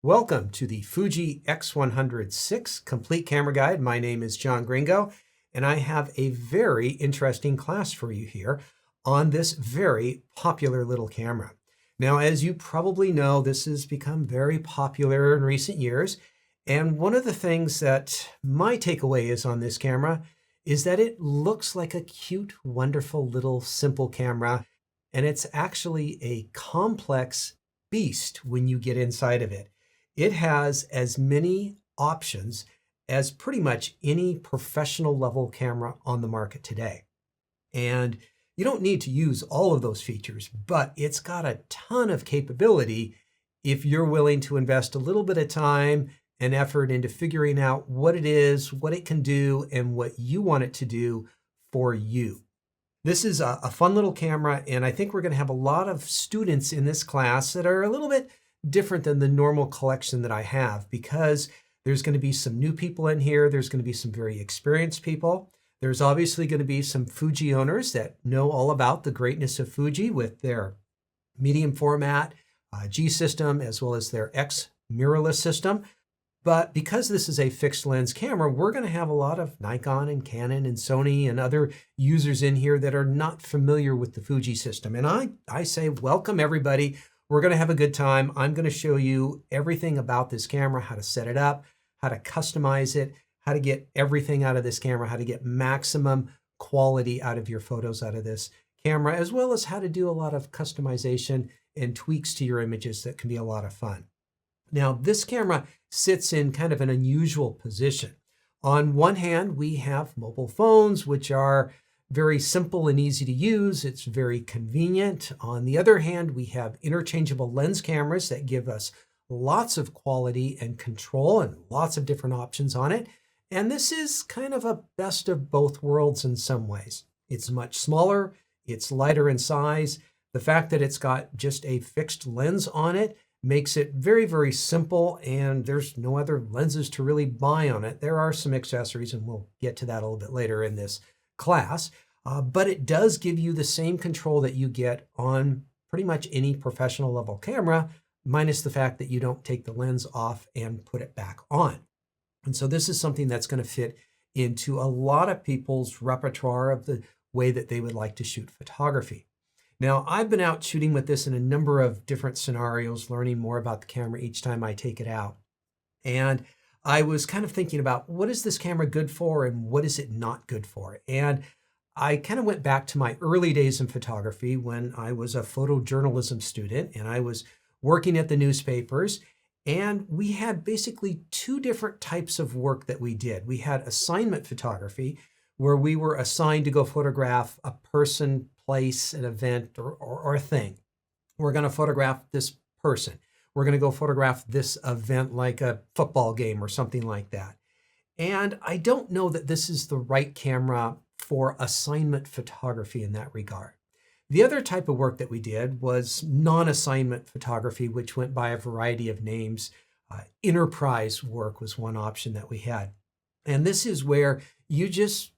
Welcome to the Fuji X100VI Complete Camera Guide. My name is John Greengo, and I have a very interesting class for you here on this very popular little camera. Now, as you probably know, this has become very popular in recent years, and one of the things that my takeaway is on this camera is that it looks like a cute, wonderful little simple camera, and it's actually a complex beast when you get inside of it. It has as many options as pretty much any professional level camera on the market today. And you don't need to use all of those features, but it's got a ton of capability if you're willing to invest a little bit of time and effort into figuring out what it is, what it can do, and what you want it to do for you. This is a fun little camera, and I think we're going to have a lot of students in this class that are a little bit different than the normal collection that I have, because there's going to be some new people in here. There's going to be some very experienced people. There's obviously going to be some Fuji owners that know all about the greatness of Fuji with their medium format G system, as well as their X mirrorless system. But because this is a fixed lens camera, we're going to have a lot of Nikon and Canon and Sony and other users in here that are not familiar with the Fuji system. And I say, welcome everybody. We're going to have a good time. I'm going to show you everything about this camera, how to set it up, how to customize it, how to get everything out of this camera, how to get maximum quality out of your photos out of this camera, as well as how to do a lot of customization and tweaks to your images that can be a lot of fun. Now, this camera sits in kind of an unusual position. On one hand, we have mobile phones, which are very simple and easy to use. It's very convenient. On the other hand, we have interchangeable lens cameras that give us lots of quality and control and lots of different options on it. And this is kind of a best of both worlds in some ways. It's much smaller, it's lighter in size. The fact that it's got just a fixed lens on it makes it very, very simple, and there's no other lenses to really buy on it. There are some accessories, and we'll get to that a little bit later in this class, but it does give you the same control that you get on pretty much any professional level camera, minus the fact that you don't take the lens off and put it back on. And so this is something that's going to fit into a lot of people's repertoire of the way that they would like to shoot photography. Now, I've been out shooting with this in a number of different scenarios, learning more about the camera each time I take it out. And I was kind of thinking about, what is this camera good for and what is it not good for? And I kind of went back to my early days in photography when I was a photojournalism student and I was working at the newspapers. And we had basically two different types of work that we did. We had assignment photography, where we were assigned to go photograph a person, place, an event, or a thing. We're going to photograph this person. We're going to go photograph this event like a football game or something like that. And I don't know that this is the right camera for assignment photography in that regard. The other type of work that we did was non-assignment photography, which went by a variety of names. Enterprise work was one option that we had. And this is where you just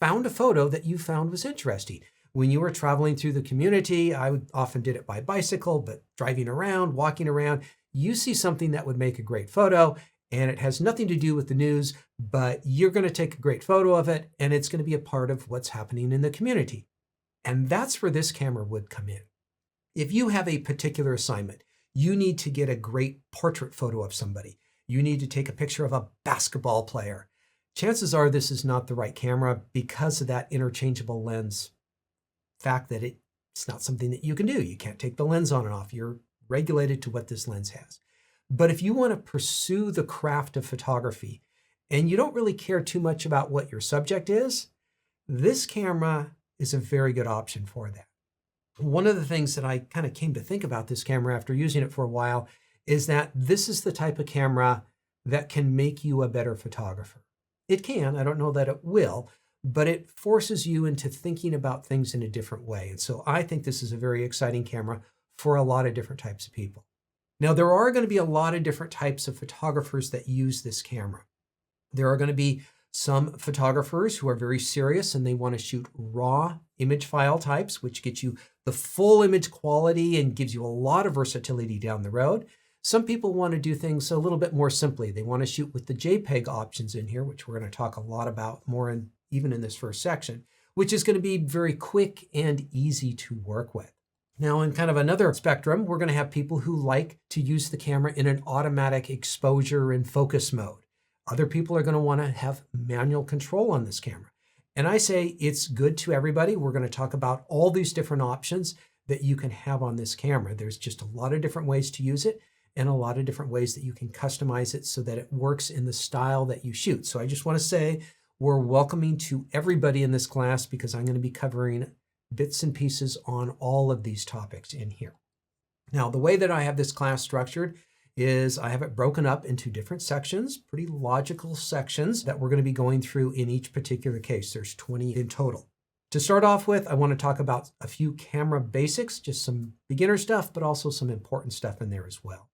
found a photo that you found was interesting. When you were traveling through the community, often did it by bicycle, but driving around, walking around, you see something that would make a great photo, and it has nothing to do with the news, but you're going to take a great photo of it, and it's going to be a part of what's happening in the community. And that's where this camera would come in. If you have a particular assignment, you need to get a great portrait photo of somebody. You need to take a picture of a basketball player. Chances are this is not the right camera because of that interchangeable lens fact that it's not something that you can do. You can't take the lens on and off. You're regulated to what this lens has. But if you want to pursue the craft of photography and you don't really care too much about what your subject is, this camera is a very good option for that. One of the things that I kind of came to think about this camera after using it for a while is that this is the type of camera that can make you a better photographer. It can, I don't know that it will, but it forces you into thinking about things in a different way. And so I think this is a very exciting camera for a lot of different types of people. Now, there are going to be a lot of different types of photographers that use this camera. There are going to be some photographers who are very serious and they want to shoot raw image file types, which gets you the full image quality and gives you a lot of versatility down the road. Some people want to do things a little bit more simply. They want to shoot with the JPEG options in here, which we're going to talk a lot about more even in this first section, which is going to be very quick and easy to work with. Now, in kind of another spectrum, we're going to have people who like to use the camera in an automatic exposure and focus mode. Other people are going to want to have manual control on this camera. And I say it's good to everybody. We're going to talk about all these different options that you can have on this camera. There's just a lot of different ways to use it and a lot of different ways that you can customize it so that it works in the style that you shoot. So I just want to say we're welcoming to everybody in this class because I'm going to be covering bits and pieces on all of these topics in here. Now, the way that I have this class structured is I have it broken up into different sections, pretty logical sections that we're going to be going through in each particular case. There's 20 in total. To start off with, I want to talk about a few camera basics, just some beginner stuff, but also some important stuff in there as well.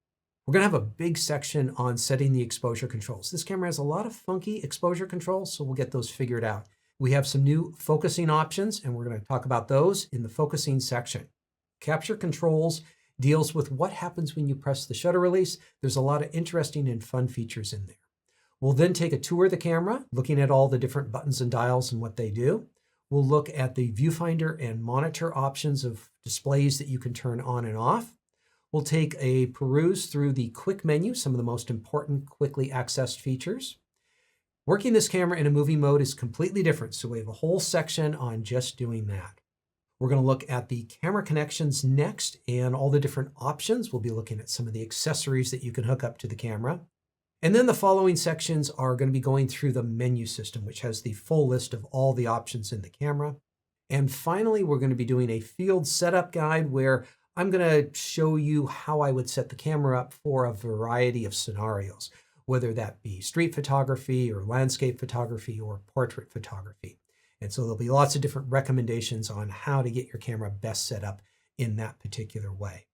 We're going to have a big section on setting the exposure controls. This camera has a lot of funky exposure controls, so we'll get those figured out. We have some new focusing options, and we're going to talk about those in the focusing section. Capture controls deals with what happens when you press the shutter release. There's a lot of interesting and fun features in there. We'll then take a tour of the camera, looking at all the different buttons and dials and what they do. We'll look at the viewfinder and monitor options of displays that you can turn on and off. We'll take a peruse through the quick menu, some of the most important quickly accessed features. Working this camera in a movie mode is completely different, so we have a whole section on just doing that. We're going to look at the camera connections next and all the different options. We'll be looking at some of the accessories that you can hook up to the camera. And then the following sections are going to be going through the menu system, which has the full list of all the options in the camera. And finally, we're going to be doing a field setup guide where I'm going to show you how I would set the camera up for a variety of scenarios, whether that be street photography or landscape photography or portrait photography. And so there'll be lots of different recommendations on how to get your camera best set up in that particular way.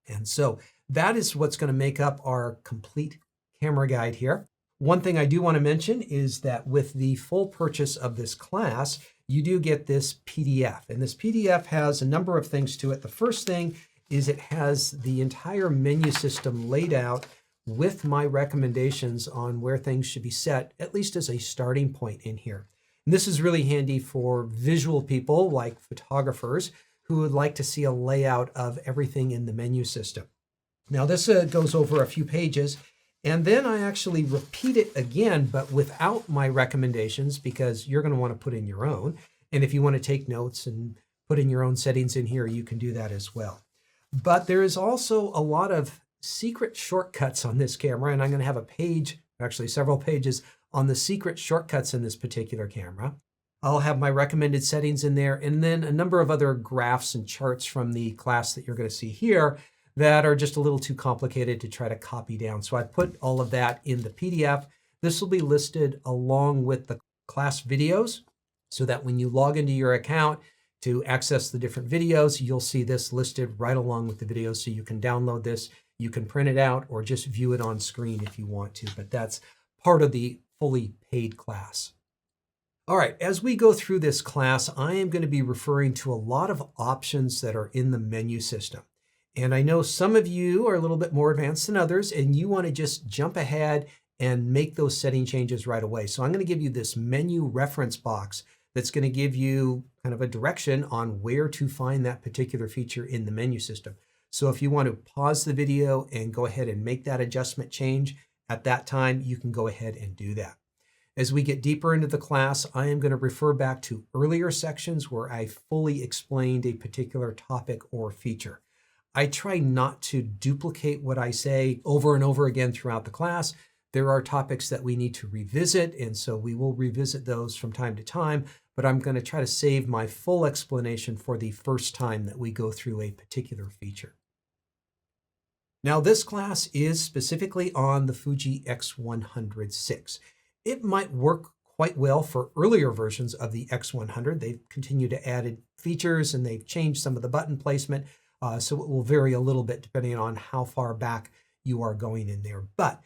And so that is what's going to make up our complete camera guide here. One thing I do want to mention is that with the full purchase of this class, you do get this PDF. And this PDF has a number of things to it. The first thing is it has the entire menu system laid out with my recommendations on where things should be set, at least as a starting point in here. And this is really handy for visual people like photographers who would like to see a layout of everything in the menu system. Now this goes over a few pages, and then I actually repeat it again, but without my recommendations, because you're going to want to put in your own. And if you want to take notes and put in your own settings in here, you can do that as well. But there is also a lot of secret shortcuts on this camera, and I'm going to have a page, actually several pages, on the secret shortcuts in this particular camera. I'll have my recommended settings in there, and then a number of other graphs and charts from the class that you're going to see here that are just a little too complicated to try to copy down. So I put all of that in the PDF. This will be listed along with the class videos so that when you log into your account to access the different videos, you'll see this listed right along with the videos, so you can download this. You can print it out or just view it on screen if you want to, but that's part of the fully paid class. All right, as we go through this class, I am going to be referring to a lot of options that are in the menu system. And I know some of you are a little bit more advanced than others, and you want to just jump ahead and make those setting changes right away. So I'm going to give you this menu reference box that's going to give you kind of a direction on where to find that particular feature in the menu system. So if you want to pause the video and go ahead and make that adjustment change at that time, you can go ahead and do that. As we get deeper into the class, I am going to refer back to earlier sections where I fully explained a particular topic or feature. I try not to duplicate what I say over and over again throughout the class. There are topics that we need to revisit, and so we will revisit those from time to time, but I'm going to try to save my full explanation for the first time that we go through a particular feature. Now, this class is specifically on the Fuji X100VI. It might work quite well for earlier versions of the X100. They've continued to add features and they've changed some of the button placement, so it will vary a little bit depending on how far back you are going in there. But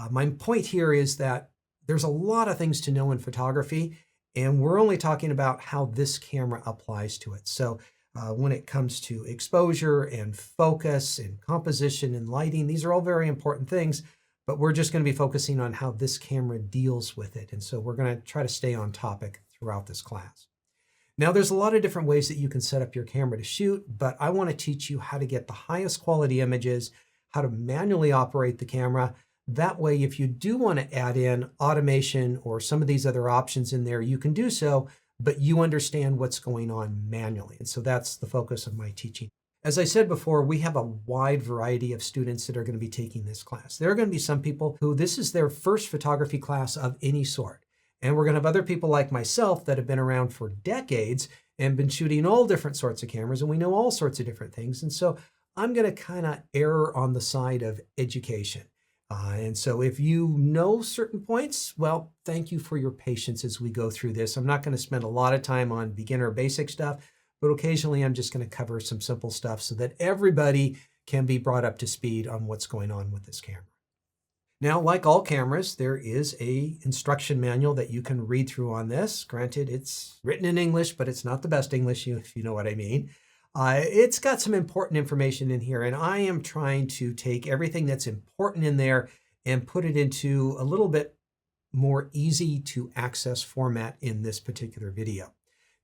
my point here is that there's a lot of things to know in photography, and we're only talking about how this camera applies to it. So when it comes to exposure and focus and composition and lighting. These are all very important things, but we're just going to be focusing on how this camera deals with it. And so we're going to try to stay on topic throughout this class. Now, there's a lot of different ways that you can set up your camera to shoot, but I want to teach you how to get the highest quality images, how to manually operate the camera. That way, if you do want to add in automation or some of these other options in there, you can do so, but you understand what's going on manually. And so that's the focus of my teaching. As I said before, we have a wide variety of students that are going to be taking this class. There are going to be some people who this is their first photography class of any sort. And we're going to have other people like myself that have been around for decades and been shooting all different sorts of cameras, and we know all sorts of different things. And so I'm going to kind of err on the side of education. And so if you know certain points, well, thank you for your patience as we go through this. I'm not going to spend a lot of time on beginner basic stuff, but occasionally I'm just going to cover some simple stuff so that everybody can be brought up to speed on what's going on with this camera. Now, like all cameras, there is an instruction manual that you can read through on this. Granted, it's written in English, but it's not the best English, if you know what I mean. It's got some important information in here, and I am trying to take everything that's important in there and put it into a little bit more easy to access format in this particular video.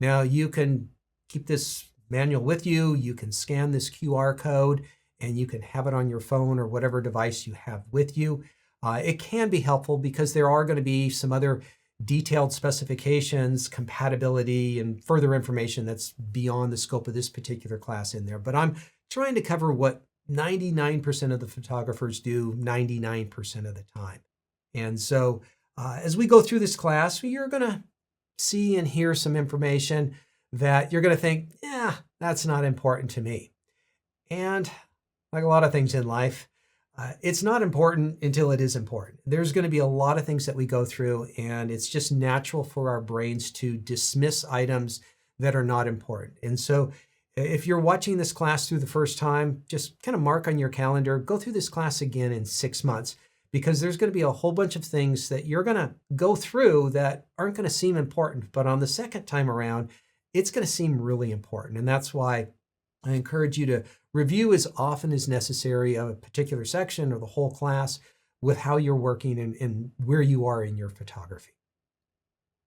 Now, you can keep this manual with you. You can scan this QR code, and you can have it on your phone or whatever device you have with you. It can be helpful because there are going to be some other detailed specifications, compatibility, and further information that's beyond the scope of this particular class in there. But I'm trying to cover what 99% of the photographers do 99% of the time. And so as we go through this class, you're going to see and hear some information that you're going to think, yeah, that's not important to me. And like a lot of things in life, it's not important until it is important. There's going to be a lot of things that we go through, and it's just natural for our brains to dismiss items that are not important. And so if you're watching this class through the first time, just kind of mark on your calendar, go through this class again in 6 months, because there's going to be a whole bunch of things that you're going to go through that aren't going to seem important, but on the second time around, it's going to seem really important. And that's why I encourage you to review as often as necessary a particular section or the whole class with how you're working and where you are in your photography.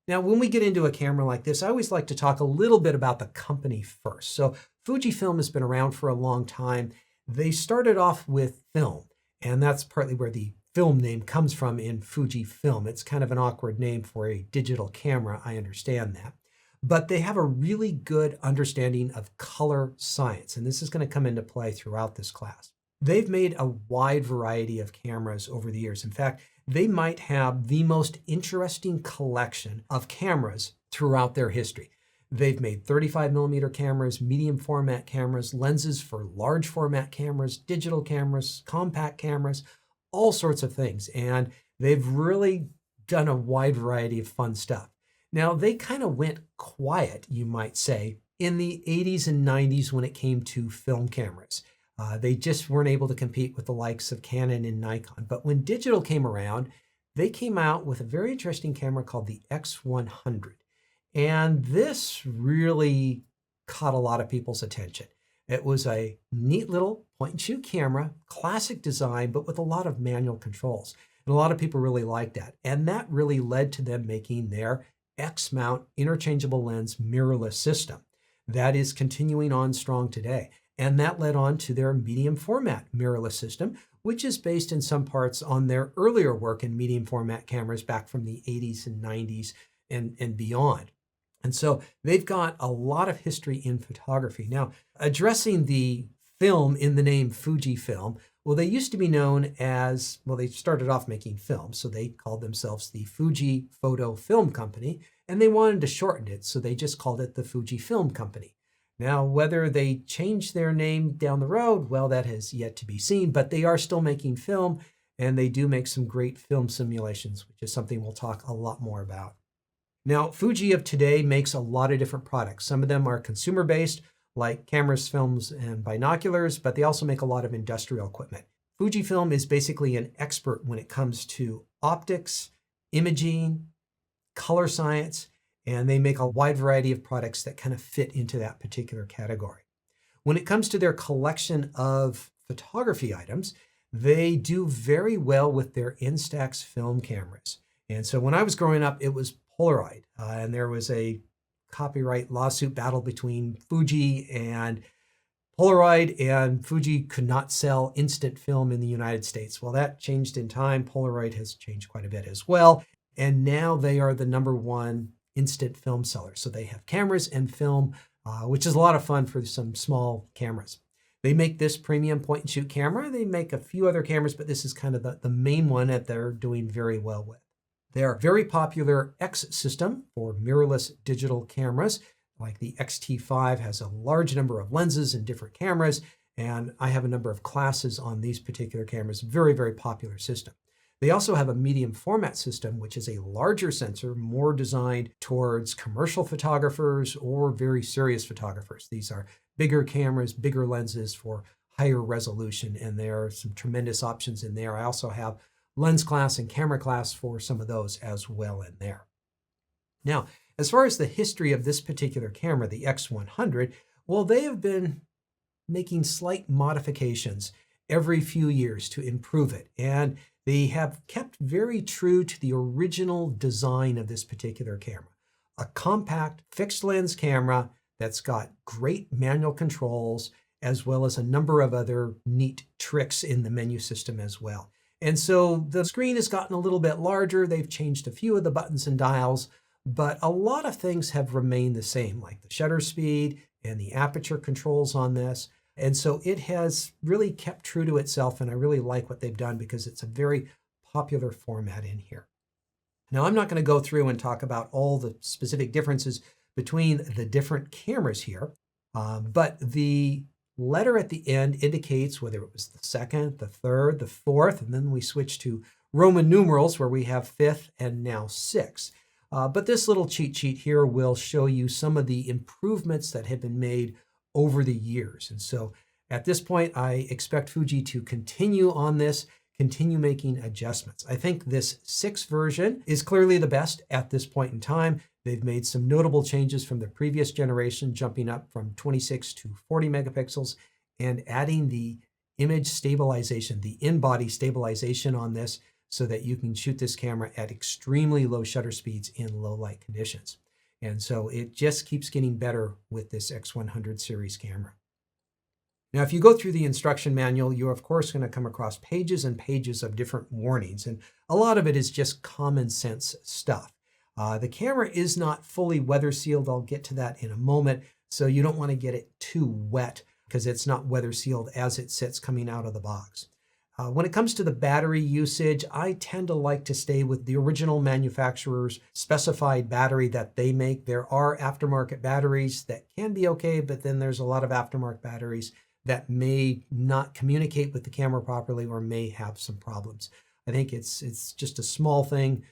Now, when we get into a camera like this, I always like to talk a little bit about the company first. So Fujifilm has been around for a long time. They started off with film, and that's partly where the film name comes from in Fujifilm. It's kind of an awkward name for a digital camera, I understand that. But they have a really good understanding of color science, and this is going to come into play throughout this class. They've made a wide variety of cameras over the years. In fact, they might have the most interesting collection of cameras throughout their history. They've made 35mm cameras, medium format cameras, lenses for large format cameras, digital cameras, compact cameras, all sorts of things. And they've really done a wide variety of fun stuff. Now, they kind of went quiet, you might say, in the 80s and 90s when it came to film cameras. They just weren't able to compete with the likes of Canon and Nikon. But when digital came around, they came out with a very interesting camera called the X100. And this really caught a lot of people's attention. It was a neat little point-and-shoot camera, classic design, but with a lot of manual controls. And a lot of people really liked that. And that really led to them making their X-mount interchangeable lens mirrorless system. That is continuing on strong today. And that led on to their medium format mirrorless system, which is based in some parts on their earlier work in medium format cameras back from the 80s and 90s and beyond. And so they've got a lot of history in photography. Now, addressing the film in the name Fujifilm, well, they used to be known as, well, they started off making film, so they called themselves the Fuji Photo Film Company, and they wanted to shorten it, so they just called it the Fujifilm Company. Now, whether they changed their name down the road, well, that has yet to be seen, but they are still making film, and they do make some great film simulations, which is something we'll talk a lot more about. Now, Fuji of today makes a lot of different products. Some of them are consumer-based, like cameras, films, and binoculars, but they also make a lot of industrial equipment. Fujifilm is basically an expert when it comes to optics, imaging, color science, and they make a wide variety of products that kind of fit into that particular category. When it comes to their collection of photography items, they do very well with their Instax film cameras. And so when I was growing up, it was Polaroid, and there was a copyright lawsuit battle between Fuji and Polaroid, and Fuji could not sell instant film in the United States. Well, that changed in time. Polaroid has changed quite a bit as well. And now they are the #1 instant film seller. So they have cameras and film, which is a lot of fun for some small cameras. They make this premium point and shoot camera. They make a few other cameras, but this is kind of the main one that they're doing very well with. Their very popular X system for mirrorless digital cameras, like the X-T5, has a large number of lenses and different cameras, and I have a number of classes on these particular cameras. Very, very popular system. They also have a medium format system, which is a larger sensor, more designed towards commercial photographers or very serious photographers. These are bigger cameras, bigger lenses for higher resolution, and there are some tremendous options in there. I also have lens class and camera class for some of those as well in there. Now, as far as the history of this particular camera, the X100, well, they have been making slight modifications every few years to improve it. And they have kept very true to the original design of this particular camera. A compact fixed lens camera that's got great manual controls, as well as a number of other neat tricks in the menu system as well. And so the screen has gotten a little bit larger. They've changed a few of the buttons and dials, but a lot of things have remained the same, like the shutter speed and the aperture controls on this. And so it has really kept true to itself, and I really like what they've done because it's a very popular format in here. Now, I'm not going to go through and talk about all the specific differences between the different cameras here, but the letter at the end indicates whether it was the second, the third, the fourth, and then we switch to Roman numerals where we have fifth and now sixth. But this little cheat sheet here will show you some of the improvements that have been made over the years. And so at this point, I expect Fuji to continue on this, continue making adjustments. I think this 6 version is clearly the best at this point in time. They've made some notable changes from the previous generation, jumping up from 26 to 40 megapixels and adding the image stabilization, the in-body stabilization on this so that you can shoot this camera at extremely low shutter speeds in low light conditions. And so it just keeps getting better with this X100 series camera. Now, if you go through the instruction manual, you're of course going to come across pages and pages of different warnings, and a lot of it is just common sense stuff. The camera is not fully weather sealed. I'll get to that in a moment. So you don't want to get it too wet because it's not weather sealed as it sits coming out of the box. When it comes to the battery usage, I tend to like to stay with the original manufacturer's specified battery that they make. There are aftermarket batteries that can be okay, but then there's a lot of aftermarket batteries that may not communicate with the camera properly or may have some problems. I think it's just a small thing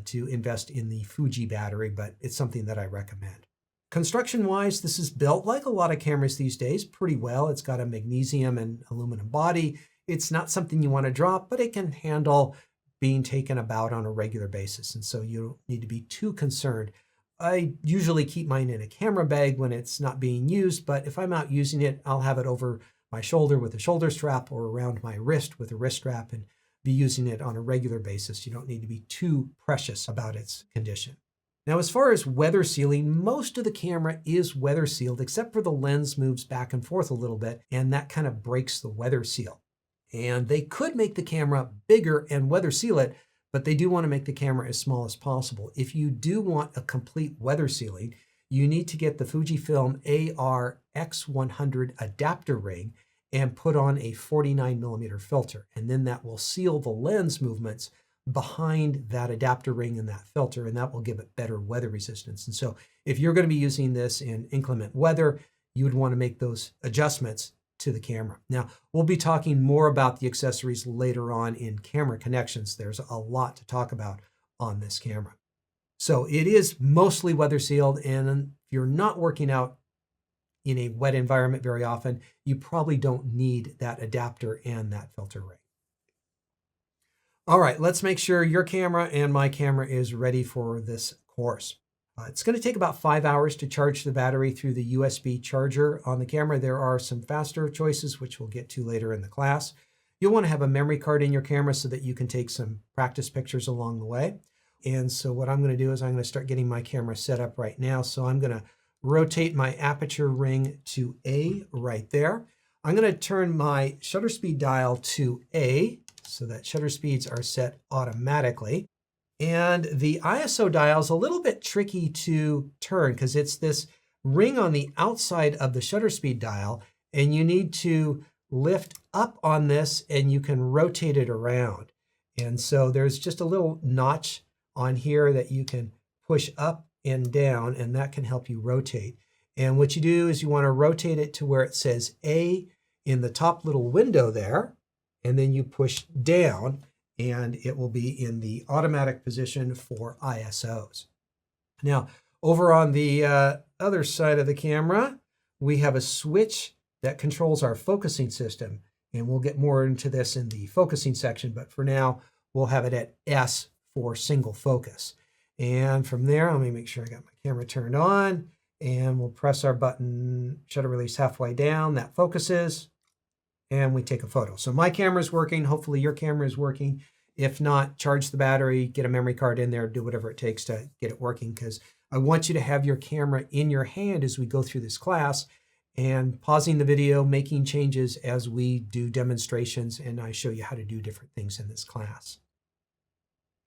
to invest in the Fuji battery, but it's something that I recommend. Construction-wise, this is built like a lot of cameras these days pretty well. It's got a magnesium and aluminum body. It's not something you want to drop, but it can handle being taken about on a regular basis. And so you don't need to be too concerned. I usually keep mine in a camera bag when it's not being used, but if I'm out using it, I'll have it over my shoulder with a shoulder strap or around my wrist with a wrist strap and be using it on a regular basis. You don't need to be too precious about its condition. Now, as far as weather sealing, most of the camera is weather sealed, except for the lens moves back and forth a little bit, and that kind of breaks the weather seal. And they could make the camera bigger and weather seal it, but they do want to make the camera as small as possible. If you do want a complete weather sealing, you need to get the Fujifilm X100 adapter ring and put on a 49mm filter. And then that will seal the lens movements behind that adapter ring and that filter, and that will give it better weather resistance. And so if you're going to be using this in inclement weather, you would want to make those adjustments to the camera. Now, we'll be talking more about the accessories later on in camera connections. There's a lot to talk about on this camera. So it is mostly weather sealed, and if you're not working out in a wet environment very often, you probably don't need that adapter and that filter ring. All right, let's make sure your camera and my camera is ready for this course. It's going to take about 5 hours to charge the battery through the USB charger on the camera. There are some faster choices, which we'll get to later in the class. You'll want to have a memory card in your camera so that you can take some practice pictures along the way. And so what I'm going to do is I'm going to start getting my camera set up right now. So I'm going to rotate my aperture ring to A right there. I'm going to turn my shutter speed dial to A so that shutter speeds are set automatically. And the ISO dial is a little bit tricky to turn because it's this ring on the outside of the shutter speed dial, and you need to lift up on this and you can rotate it around. And so there's just a little notch on here that you can push up and down, and that can help you rotate. And what you do is you want to rotate it to where it says A in the top little window there, and then you push down and it will be in the automatic position for ISOs. Now, over on the other side of the camera, we have a switch that controls our focusing system, and we'll get more into this in the focusing section, but for now, we'll have it at S for single focus. And from there, let me make sure I got my camera turned on, and we'll press our button, shutter release halfway down, that focuses, and we take a photo. So my camera is working, hopefully your camera is working. If not, charge the battery, get a memory card in there, do whatever it takes to get it working, because I want you to have your camera in your hand as we go through this class, and pausing the video, making changes as we do demonstrations, and I show you how to do different things in this class.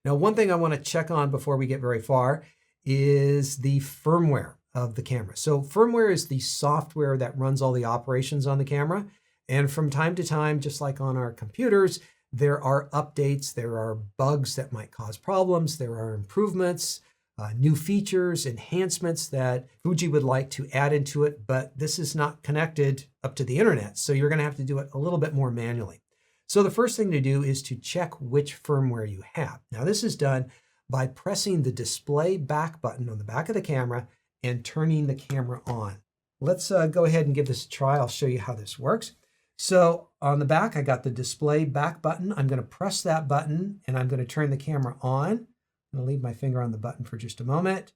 Now, one thing I want to check on before we get very far is the firmware of the camera. So firmware is the software that runs all the operations on the camera. And from time to time, just like on our computers, there are updates, there are bugs that might cause problems, there are improvements, new features, enhancements that Fuji would like to add into it, but this is not connected up to the internet. So you're going to have to do it a little bit more manually. So the first thing to do is to check which firmware you have. Now this is done by pressing the display back button on the back of the camera and turning the camera on. Let's go ahead and give this a try. I'll show you how this works. So on the back, I got the display back button. I'm going to press that button and I'm going to turn the camera on. I'm going to leave my finger on the button for just a moment.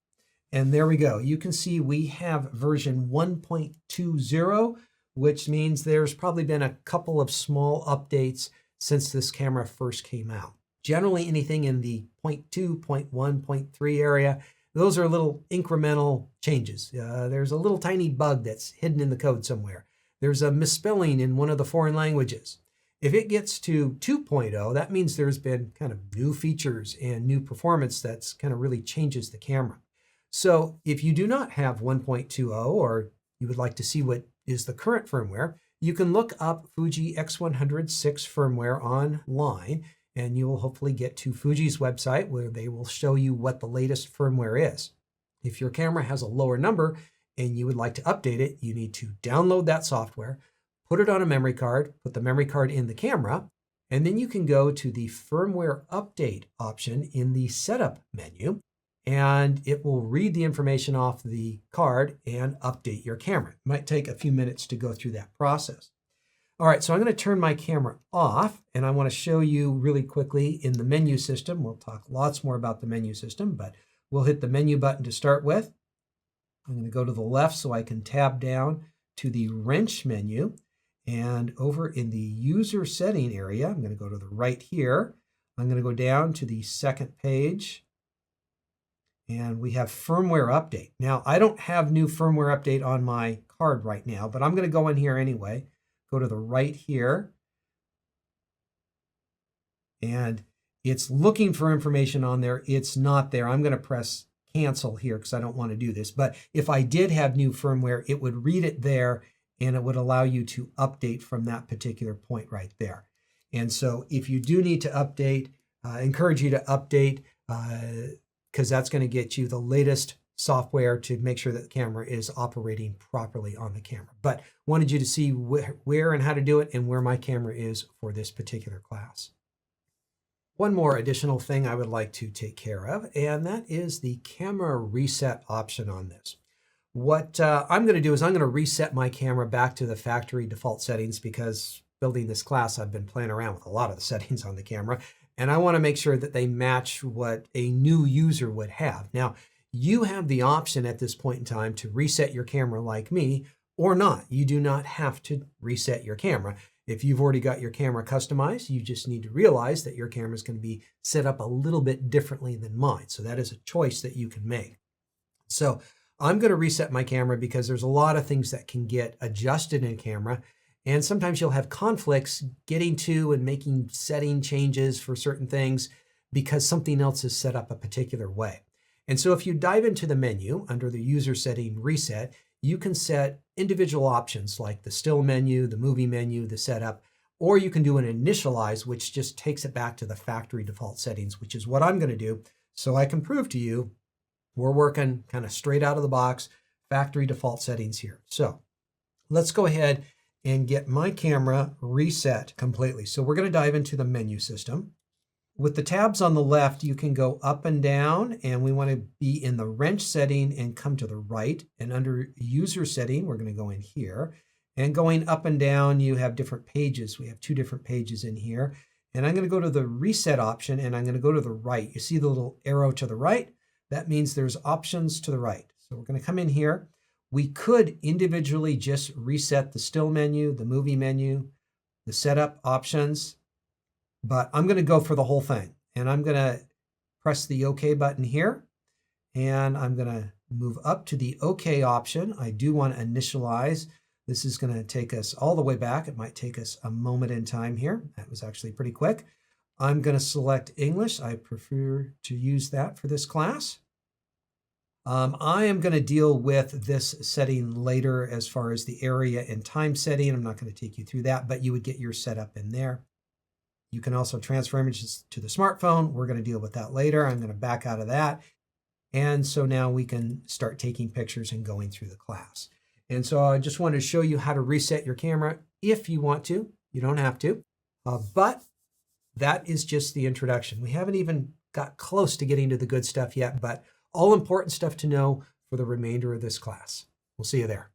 And there we go. You can see we have version 1.20, which means there's probably been a couple of small updates since this camera first came out. Generally anything in the 0.2, 0.1, 0.3 area, those are little incremental changes. There's a little tiny bug that's hidden in the code somewhere. There's a misspelling in one of the foreign languages. If it gets to 2.0, that means there's been kind of new features and new performance that's kind of really changes the camera. So if you do not have 1.20, or you would like to see what is the current firmware, you can look up Fuji X100VI firmware online, and you will hopefully get to Fuji's website where they will show you what the latest firmware is. If your camera has a lower number and you would like to update it, you need to download that software, put it on a memory card, put the memory card in the camera, and then you can go to the firmware update option in the setup menu, and it will read the information off the card and update your camera. It might take a few minutes to go through that process. All right, so I'm going to turn my camera off, and I want to show you really quickly in the menu system. We'll talk lots more about the menu system, but we'll hit the menu button to start with. I'm going to go to the left so I can tab down to the wrench menu, and over in the user setting area, I'm going to go to the right here. I'm going to go down to the second page, and we have firmware update. Now, I don't have new firmware update on my card right now, but I'm going to go in here anyway. Go to the right here, and it's looking for information on there. It's not there. I'm going to press cancel here because I don't want to do this. But if I did have new firmware, it would read it there, and it would allow you to update from that particular point right there. And so if you do need to update, I encourage you to update because that's going to get you the latest software to make sure that the camera is operating properly on the camera. But wanted you to see where and how to do it and where my camera is for this particular class. One more additional thing I would like to take care of, and that is the camera reset option on this. What I'm going to do is I'm going to reset my camera back to the factory default settings because building this class, I've been playing around with a lot of the settings on the camera, and I want to make sure that they match what a new user would have. Now, You have the option at this point in time to reset your camera like me or not. You do not have to reset your camera. If you've already got your camera customized, you just need to realize that your camera is going to be set up a little bit differently than mine. So that is a choice that you can make. So I'm going to reset my camera because there's a lot of things that can get adjusted in camera. And sometimes you'll have conflicts getting to and making setting changes for certain things because something else is set up a particular way. And so if you dive into the menu under the user setting reset, you can set individual options like the still menu, the movie menu, the setup, or you can do an initialize, which just takes it back to the factory default settings, which is what I'm going to do. So I can prove to you we're working kind of straight out of the box, factory default settings here. So let's go ahead and get my camera reset completely. So we're going to dive into the menu system. With the tabs on the left, you can go up and down, and we want to be in the wrench setting and come to the right. And under user setting, we're going to go in here. And going up and down, you have different pages. We have 2 different pages in here. And I'm going to go to the reset option, and I'm going to go to the right. You see the little arrow to the right? That means there's options to the right. So we're going to come in here. We could individually just reset the still menu, the movie menu, the setup options, but I'm going to go for the whole thing. And I'm going to press the OK button here, and I'm going to move up to the OK option. I do want to initialize. This is going to take us all the way back. It might take us a moment in time here. That was actually pretty quick. I'm going to select English. I prefer to use that for this class. I am going to deal with this setting later as far as the area and time setting. I'm not going to take you through that, but you would get your setup in there. You can also transfer images to the smartphone. We're going to deal with that later. I'm going to back out of that. And so now we can start taking pictures and going through the class. And so I just wanted to show you how to reset your camera if you want to. You don't have to, but that is just the introduction. We haven't even got close to getting to the good stuff yet, but all important stuff to know for the remainder of this class. We'll see you there.